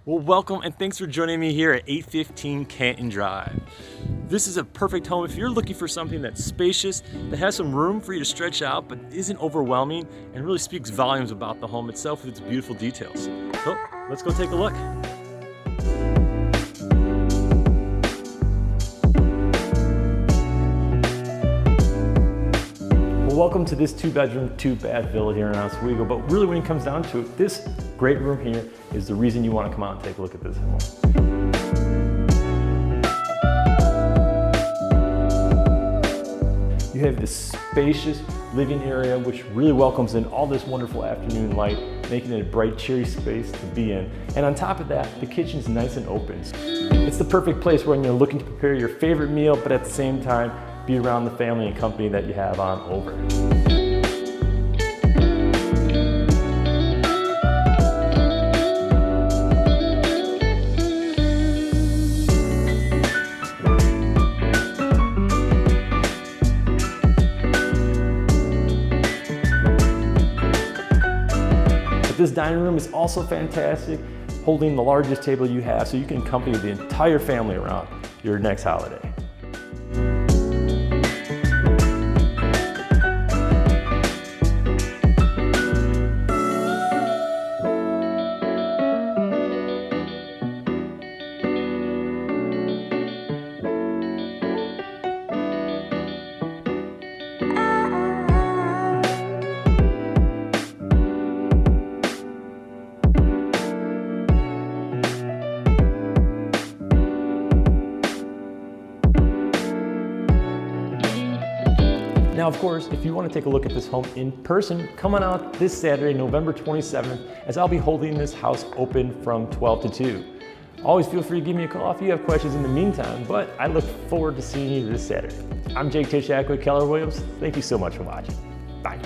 Well, welcome and thanks for joining me here at 815 Canton Drive. This is a perfect home if you're looking for something that's spacious, that has some room for you to stretch out, but isn't overwhelming and really speaks volumes about the home itself with its beautiful details. So let's go take a look. Well, welcome to this 2-bedroom, 2-bath villa here in Oswego, but really when it comes down to it, this great room here is the reason you want to come out and take a look at this home. You have this spacious living area which really welcomes in all this wonderful afternoon light, making it a bright, cheery space to be in. And on top of that, the kitchen is nice and open. It's the perfect place when you're looking to prepare your favorite meal, but at the same time, be around the family and company that you have on over. But this dining room is also fantastic, holding the largest table you have so you can accompany the entire family around your next holiday. Now, of course, if you want to take a look at this home in person, come on out this Saturday, November 27th, as I'll be holding this house open from 12 to 2. Always feel free to give me a call if you have questions in the meantime, but I look forward to seeing you this Saturday. I'm Jake Tysiak with Keller. Thank you so much for watching. Bye.